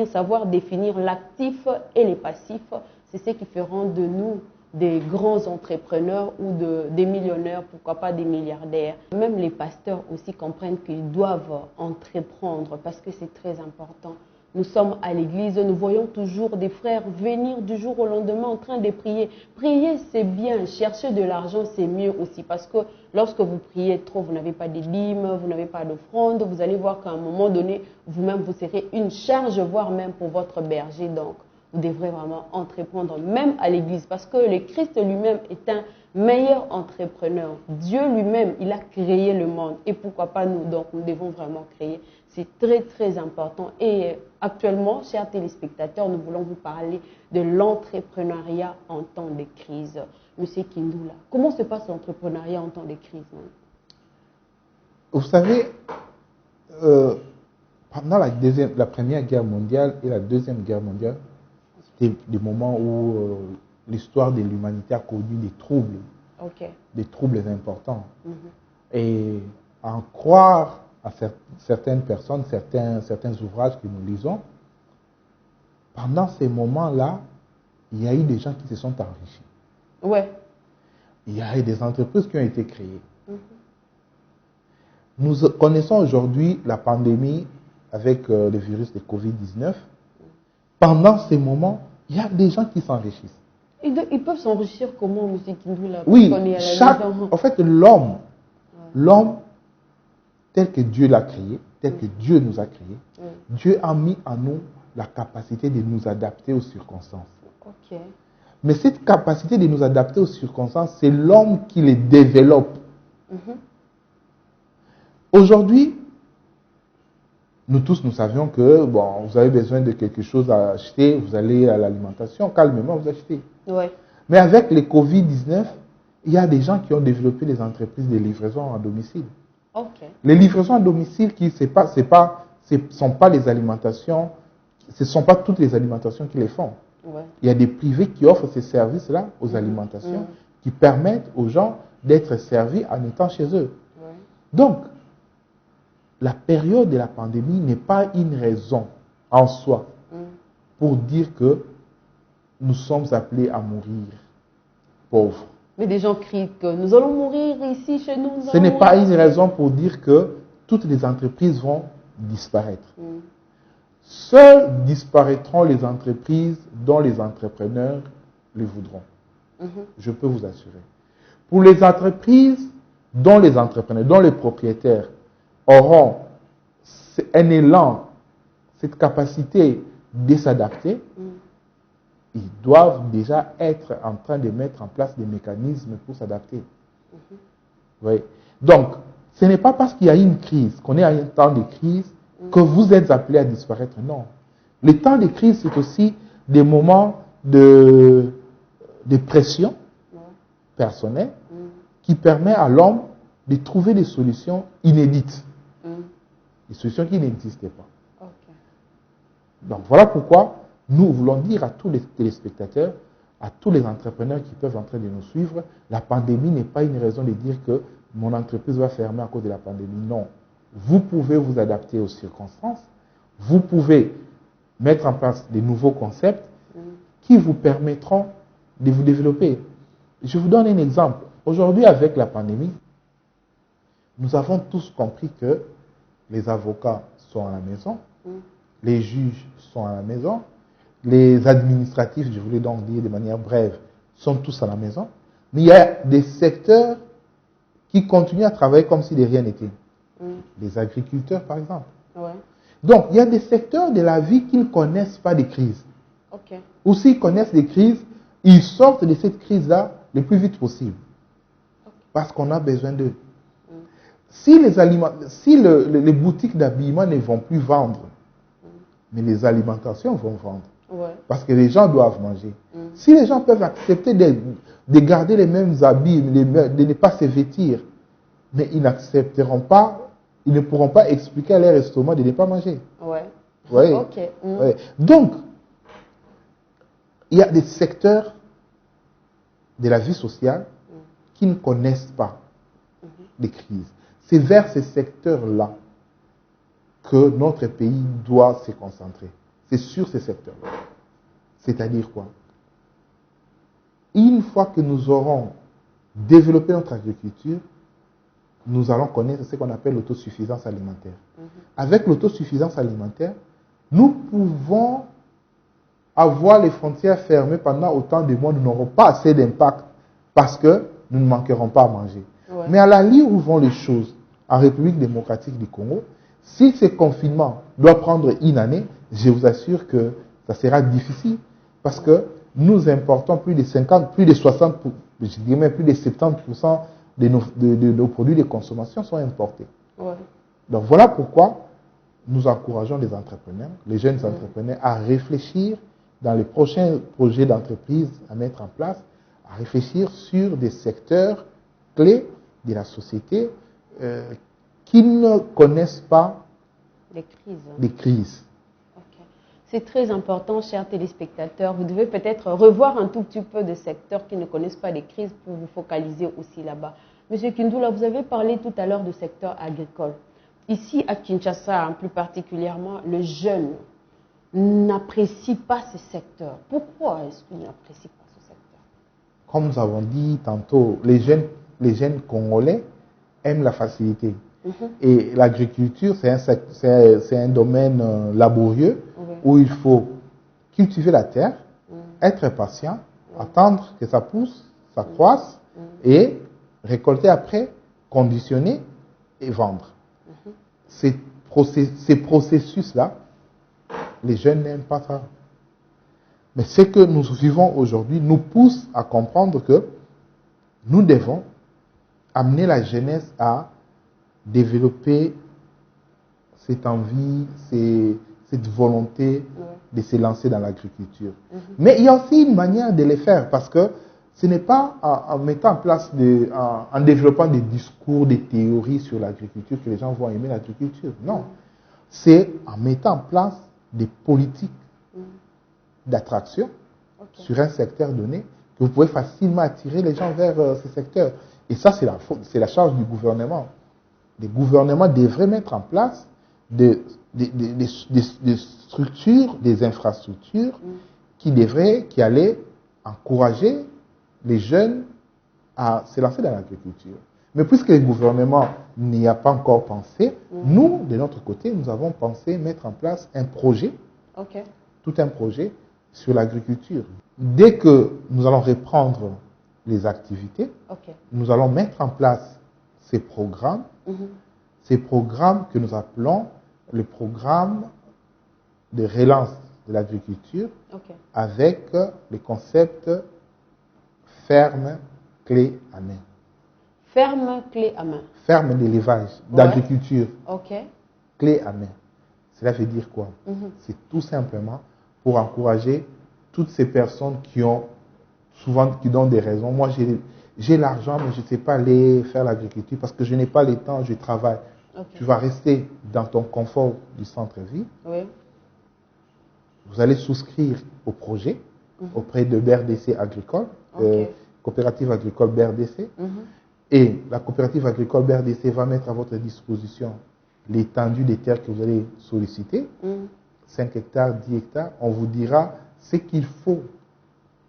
savoir définir l'actif et les passifs. C'est ce qui feront de nous des grands entrepreneurs ou des millionnaires, pourquoi pas des milliardaires. Même les pasteurs aussi comprennent qu'ils doivent entreprendre parce que c'est très important. Nous sommes à l'église, nous voyons toujours des frères venir du jour au lendemain en train de prier. Prier, c'est bien. Chercher de l'argent, c'est mieux aussi. Parce que lorsque vous priez trop, vous n'avez pas de dîmes, vous n'avez pas d'offrande. Vous allez voir qu'à un moment donné, vous-même, vous serez une charge, voire même pour votre berger. Donc, vous devrez vraiment entreprendre, même à l'église, parce que le Christ lui-même est un meilleur entrepreneur. Dieu lui-même, il a créé le monde. Et pourquoi pas nous? Donc, nous devons vraiment créer. C'est très, très important. Et actuellement, chers téléspectateurs, nous voulons vous parler de l'entrepreneuriat en temps de crise. Monsieur Kindoula, comment se passe l'entrepreneuriat en temps de crise? Vous savez, pendant la Première Guerre mondiale et la Deuxième Guerre mondiale, c'était des moments où l'histoire de l'humanité a connu des troubles, des troubles importants. Et à en croire à certaines personnes, certains ouvrages que nous lisons, pendant ces moments-là, il y a eu des gens qui se sont enrichis. Ouais. Il y a eu des entreprises qui ont été créées. Nous connaissons aujourd'hui la pandémie avec le virus de Covid-19. Pendant ces moments, il y a des gens qui s'enrichissent. Ils peuvent s'enrichir comment, M. Kindoula? Oui, en fait, l'homme, tel que Dieu l'a créé, tel que Dieu nous a créé, Dieu a mis en nous la capacité de nous adapter aux circonstances. Mais cette capacité de nous adapter aux circonstances, c'est l'homme qui les développe. Aujourd'hui, nous tous, nous savions que, bon, vous avez besoin de quelque chose à acheter, vous allez à l'alimentation, calmement, vous achetez. Ouais. Mais avec le Covid-19, il y a des gens qui ont développé des entreprises de livraison à domicile. Les livraisons à domicile, ce ne sont pas les alimentations, ce ne sont pas toutes les alimentations qui les font. Il y a des privés qui offrent ces services-là aux alimentations, qui permettent aux gens d'être servis en étant chez eux. Donc, la période de la pandémie n'est pas une raison en soi pour dire que nous sommes appelés à mourir pauvres. Mais des gens crient que nous allons mourir ici, chez nous. Ce n'est pas une raison pour dire que toutes les entreprises vont disparaître. Seules disparaîtront les entreprises dont les entrepreneurs les voudront. Je peux vous assurer. Pour les entreprises dont les entrepreneurs, dont les propriétaires auront un élan, cette capacité de s'adapter, ils doivent déjà être en train de mettre en place des mécanismes pour s'adapter. Oui. Donc, ce n'est pas parce qu'il y a une crise, qu'on est à un temps de crise, que vous êtes appelés à disparaître. Non. Les temps de crise, c'est aussi des moments de pression personnelle qui permet à l'homme de trouver des solutions inédites. Des solutions qui n'existaient pas. Donc voilà pourquoi nous voulons dire à tous les téléspectateurs, à tous les entrepreneurs qui peuvent en train de nous suivre, la pandémie n'est pas une raison de dire que mon entreprise va fermer à cause de la pandémie. Non. Vous pouvez vous adapter aux circonstances. Vous pouvez mettre en place des nouveaux concepts qui vous permettront de vous développer. Je vous donne un exemple. Aujourd'hui, avec la pandémie, nous avons tous compris que les avocats sont à la maison, les juges sont à la maison, les administratifs, je voulais donc dire de manière brève, sont tous à la maison. Mais il y a des secteurs qui continuent à travailler comme si de rien n'était. Les agriculteurs, par exemple. Donc, il y a des secteurs de la vie qui ne connaissent pas de crise. Ou s'ils connaissent des crises, ils sortent de cette crise-là le plus vite possible. Parce qu'on a besoin d'eux. Si les boutiques d'habillement ne vont plus vendre, mais les alimentations vont vendre. Parce que les gens doivent manger. Si les gens peuvent accepter de garder les mêmes habits, de ne pas se vêtir, mais ils n'accepteront pas, ils ne pourront pas expliquer à leur estomac de ne pas manger. Donc, il y a des secteurs de la vie sociale qui ne connaissent pas les crises. C'est vers ces secteurs-là que notre pays doit se concentrer. C'est sur ces secteurs-là. C'est-à-dire quoi? Une fois que nous aurons développé notre agriculture, nous allons connaître ce qu'on appelle l'autosuffisance alimentaire. Avec l'autosuffisance alimentaire, nous pouvons avoir les frontières fermées pendant autant de mois, nous n'aurons pas assez d'impact parce que nous ne manquerons pas à manger. Mais à la ligne où vont les choses, en République démocratique du Congo, si ce confinement doit prendre une année, je vous assure que ça sera difficile. Parce que nous importons plus de 50, plus de 60, je dirais même plus de 70% de nos produits de consommation sont importés. Ouais. Donc voilà pourquoi nous encourageons les entrepreneurs, les jeunes entrepreneurs, à réfléchir dans les prochains projets d'entreprise à mettre en place, à réfléchir sur des secteurs clés de la société qui ne connaissent pas Les crises. les crises. Ok. C'est très important, chers téléspectateurs. Vous devez peut-être revoir un tout petit peu des secteurs qui ne connaissent pas les crises pour vous focaliser aussi là-bas. Monsieur Kindula, vous avez parlé tout à l'heure du secteur agricole. Ici, à Kinshasa, hein, plus particulièrement, le jeune n'apprécie pas ce secteur. Pourquoi est-ce qu'il n'apprécie pas ce secteur? Comme nous avons dit tantôt, les jeunes Congolais aiment la facilité. Et l'agriculture, c'est un domaine laborieux où il faut cultiver la terre, être patient, attendre que ça pousse, ça croisse et récolter après, conditionner et vendre. Ces processus-là, les jeunes n'aiment pas ça. Mais ce que nous vivons aujourd'hui nous pousse à comprendre que nous devons amener la jeunesse à développer cette envie, cette volonté de se lancer dans l'agriculture. Mais il y a aussi une manière de le faire parce que ce n'est pas en mettant en place, en développant des discours, des théories sur l'agriculture que les gens vont aimer l'agriculture. Non. C'est en mettant en place des politiques d'attraction sur un secteur donné que vous pouvez facilement attirer les gens vers ce secteur. Et ça, c'est la charge du gouvernement. Les gouvernements devraient mettre en place des structures, des infrastructures qui allaient encourager les jeunes à se lancer dans l'agriculture. Mais puisque le gouvernement n'y a pas encore pensé, nous, de notre côté, nous avons pensé mettre en place un projet, tout un projet sur l'agriculture. Dès que nous allons reprendre les activités, nous allons mettre en place ces programmes que nous appelons le programme de relance de l'agriculture avec le concept ferme clé à main. Ferme clé à main. Ferme d'élevage, d'agriculture. Clé à main. Cela veut dire quoi? C'est tout simplement pour encourager toutes ces personnes qui donnent des raisons. Moi, j'ai l'argent, mais je ne sais pas aller faire l'agriculture parce que je n'ai pas le temps, je travaille. Tu vas rester dans ton confort du centre-ville. Vous allez souscrire au projet auprès de BRDC Agricole, coopérative agricole BRDC. Et la coopérative agricole BRDC va mettre à votre disposition l'étendue des terres que vous allez solliciter. 5 hectares, 10 hectares. On vous dira ce qu'il faut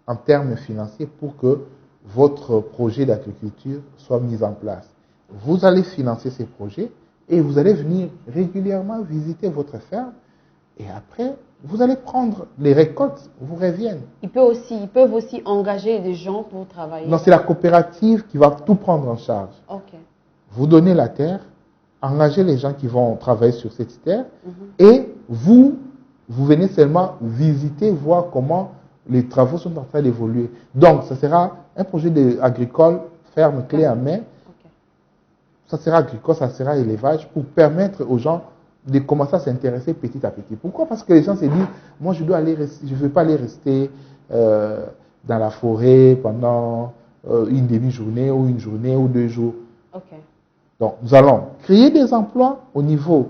en termes financiers pour que votre projet d'agriculture soit mis en place. Vous allez financer ces projets et vous allez venir régulièrement visiter votre ferme et après, vous allez prendre les récoltes, vous reviennent. Ils peuvent aussi engager des gens pour travailler. Non, c'est la coopérative qui va tout prendre en charge. Vous donnez la terre, engagez les gens qui vont travailler sur cette terre et vous venez seulement visiter, voir comment les travaux sont en train d'évoluer. Donc, ça sera un projet agricole, ferme clé à main. Ça sera agricole, ça sera élevage pour permettre aux gens de commencer à s'intéresser petit à petit. Pourquoi? Parce que les gens se disent, moi je ne veux pas aller rester dans la forêt pendant une demi-journée ou une journée ou 2 jours. Donc, nous allons créer des emplois au niveau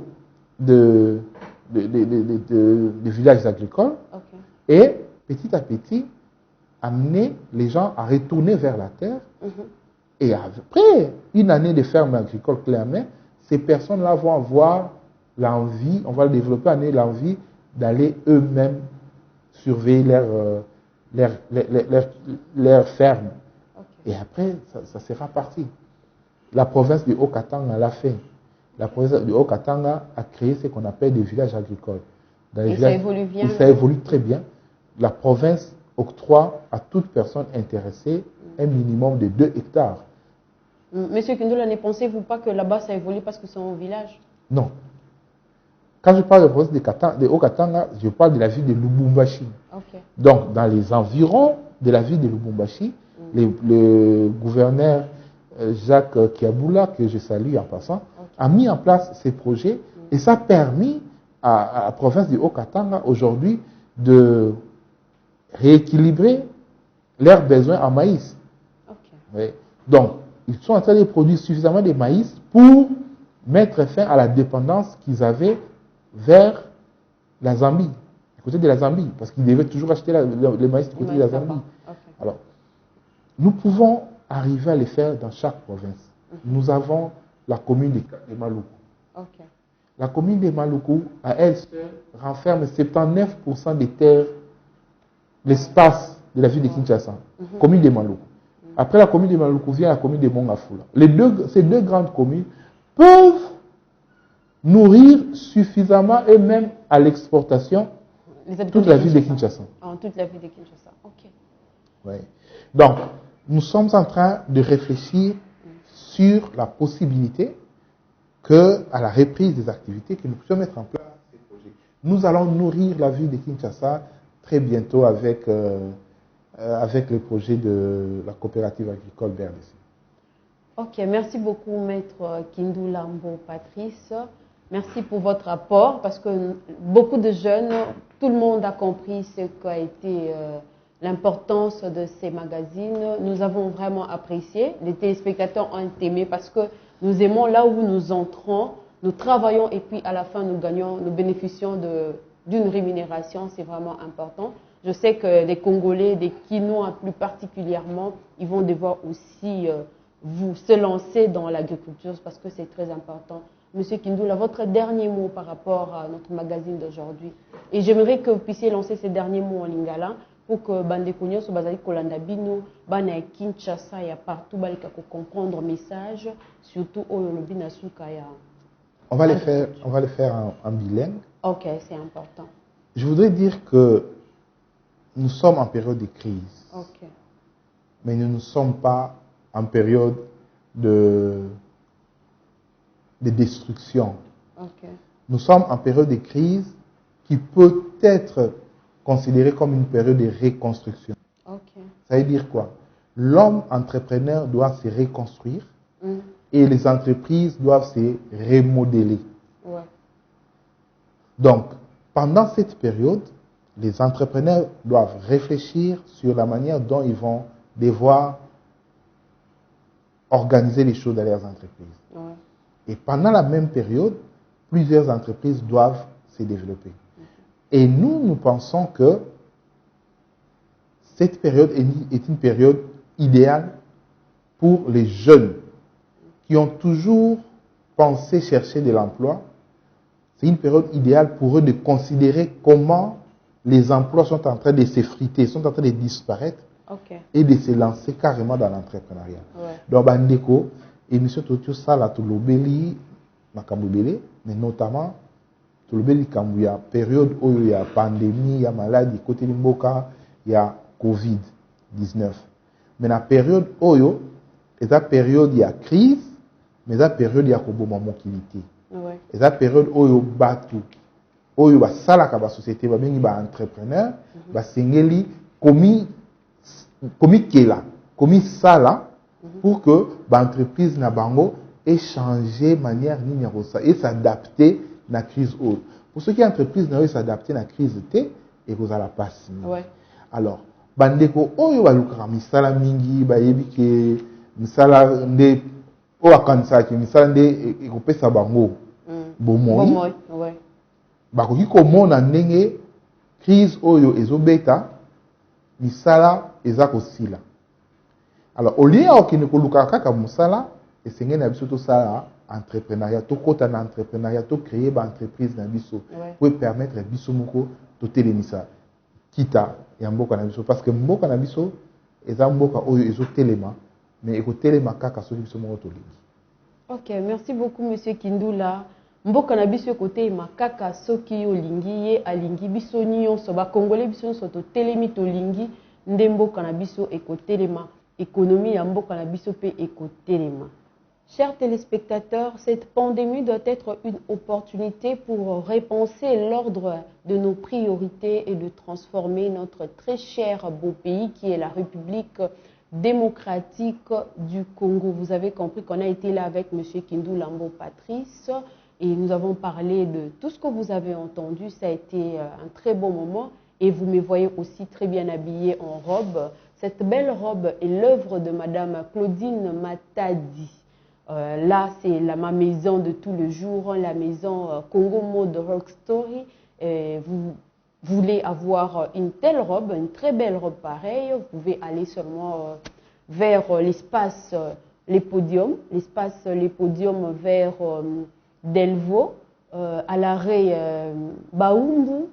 des villages agricoles et petit à petit amener les gens à retourner vers la terre. Et après une année de ferme agricole clé à main, ces personnes-là vont avoir l'envie, on va développer l'envie d'aller eux-mêmes surveiller leur ferme. Et après, ça sera parti. La province du Haut-Katanga l'a fait. La province du Haut-Katanga a créé ce qu'on appelle des villages agricoles. Ça évolue bien. Et ça évolue très bien. La province octroie à toute personne intéressée un minimum de 2 hectares. Monsieur Kindula, ne pensez-vous pas que là-bas ça évolue parce que c'est un village? Non. Quand je parle de province de Haut-Katanga, je parle de la ville de Lubumbashi. Ok. Donc, dans les environs de la ville de Lubumbashi, le gouverneur Jacques Kiaboula, que je salue en passant, a mis en place ces projets et ça a permis à la province de Haut-Katanga aujourd'hui de rééquilibrer leurs besoins en maïs. Ok. Oui. Donc, ils sont en train de produire suffisamment de maïs pour mettre fin à la dépendance qu'ils avaient vers la Zambie, du côté de la Zambie, parce qu'ils devaient toujours acheter le maïs du côté de la Zambie. Okay. Alors, nous pouvons arriver à le faire dans chaque province. Nous avons la commune de Maluku. Okay. La commune de Maluku, à elle seule, renferme 79% des terres, l'espace de la ville de Kinshasa. Commune de Maluku. Après la commune de Maluku vient la commune de Mongafula. Ces deux grandes communes peuvent nourrir suffisamment et même à l'exportation toute la ville de Kinshasa. Toute la ville de Kinshasa, ok. Oui. Donc, nous sommes en train de réfléchir sur la possibilité que, à la reprise des activités, que nous puissions mettre en place ces projets. Nous allons nourrir la ville de Kinshasa très bientôt avec le projet de la coopérative agricole BRDC. Ok, merci beaucoup Maître Kindu Lambo Patrice. Merci pour votre apport parce que beaucoup de jeunes, tout le monde a compris ce qu'a été l'importance de ces magazines. Nous avons vraiment apprécié. Les téléspectateurs ont aimé parce que nous aimons là où nous entrons, nous travaillons et puis à la fin nous gagnons, nous bénéficions d'une rémunération. C'est vraiment important. Je sais que les Congolais, les Kinois plus particulièrement, ils vont devoir aussi vous se lancer dans l'agriculture parce que c'est très important. Monsieur Kindoula, votre dernier mot par rapport à notre magazine d'aujourd'hui. Et j'aimerais que vous puissiez lancer ces derniers mots en lingala pour que Bande Konyo, Sobazali Kolanda Bino, Bana Kinshasa, et partout, Balika comprendre le message, surtout au Lobina Soukaya. On va le faire en bilingue. Ok, c'est important. Je voudrais dire que nous sommes en période de crise. Ok. Mais nous ne sommes pas en période de destruction. Okay. Nous sommes en période de crise qui peut être considérée comme une période de reconstruction. Okay. Ça veut dire quoi? L'homme entrepreneur doit se reconstruire et les entreprises doivent se remodeler. Ouais. Donc, pendant cette période, les entrepreneurs doivent réfléchir sur la manière dont ils vont devoir organiser les choses dans leurs entreprises. Ouais. Et pendant la même période, plusieurs entreprises doivent se développer. Et nous pensons que cette période est une période idéale pour les jeunes qui ont toujours pensé chercher de l'emploi. C'est une période idéale pour eux de considérer comment les emplois sont en train de s'effriter, sont en train de disparaître. Okay. Et de se lancer carrément dans l'entrepreneuriat. Ouais. Donc, Bandeko, émission Totio Sala, Tulobeli, Makambubele, mais notamment, Tulobeli Kambuya, période où il y a pandémie, il y a maladie, côté de Mboka, il y a Covid-19. Mais la période où il y a période, il y a crise, mais la période, il y a Koboma Mokilité. Ouais. Et la période où il y a Batu, où il y a Sala Kaba société, il y a entrepreneur, il y a Sengeli, commis ça là pour que l'entreprise na bango ait changé manière numéro ça et s'adapter à la crise haute. Pour ceux qui entreprise n'a s'adapter à la crise T et vous allez passer. Ouais. Alors, bandeko oyo balukara misala mingi bayebi ke misala nde o akanisa ke misala nde ekopesa bango bomoi. Ouais. Bakoki komona ndenge crise oyo ezobeta misala eza kosila. Alors au lieu okende koluka kaka musala esengeli na biso tosala entrepreneuriat, tokota na entrepreneuriat, to créer ba entreprise na biso pour permettre biso moko totelemisa kita ya mboka na biso parce que mboka na biso eza mboka oyo ezotelema mais ekotelema kaka soki biso moko tolingi. Ok, merci beaucoup monsieur Kindoula. Mboka na biso côté makaka soki olingi ye alingi biso nyonso ba congolais biso nyonso to telemi to lingi nde mboka na biso ekotelema économie ya mboka na biso pe ekotelema. Chers téléspectateurs, cette pandémie doit être une opportunité pour repenser l'ordre de nos priorités et de transformer notre très cher beau pays qui est la République démocratique du Congo. Vous avez compris qu'on a été là avec M. Kindu Lambo Patrice et nous avons parlé de tout ce que vous avez entendu. Ça a été un très bon moment et vous me voyez aussi très bien habillée en robe. Cette belle robe est l'œuvre de Madame Claudine Matadi. Là, c'est ma maison de tous les jours, la maison Congo Mode Rock Story. Vous voulez avoir une telle robe, une très belle robe pareille, vous pouvez aller seulement vers l'espace Les Podiums, vers Delvaux, à l'arrêt Baoumbu.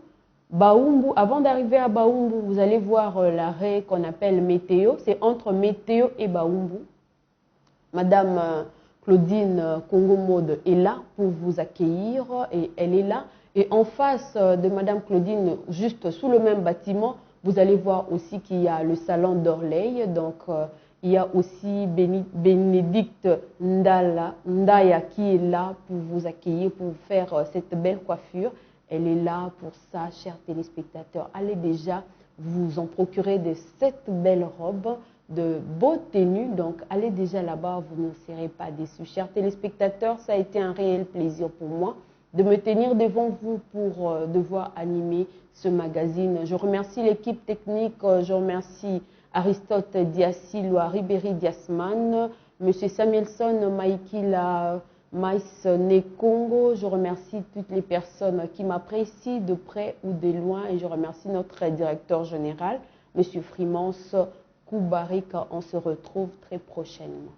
Baoumbu, avant d'arriver à Baoumbu, vous allez voir l'arrêt qu'on appelle Météo, c'est entre Météo et Baoumbu. Madame Claudine Congo Mode est là pour vous accueillir et elle est là. Et en face de Madame Claudine, juste sous le même bâtiment, vous allez voir aussi qu'il y a le salon d'Orleil. Donc, il y a aussi Bénédicte Ndaya qui est là pour vous accueillir, pour vous faire cette belle coiffure. Elle est là pour ça, chers téléspectateurs. Allez déjà vous en procurer de cette belle robe, de beaux tenues. Donc, allez déjà là-bas, vous ne serez pas déçus. Chers téléspectateurs, ça a été un réel plaisir pour moi de me tenir devant vous pour devoir animer ce magazine. Je remercie l'équipe technique, je remercie Aristote Diasilo, Ribéry Diasman, M. Samuelson, Maïkila Maïs Congo. Je remercie toutes les personnes qui m'apprécient de près ou de loin et je remercie notre directeur général, M. Frimance Koubarika. On se retrouve très prochainement.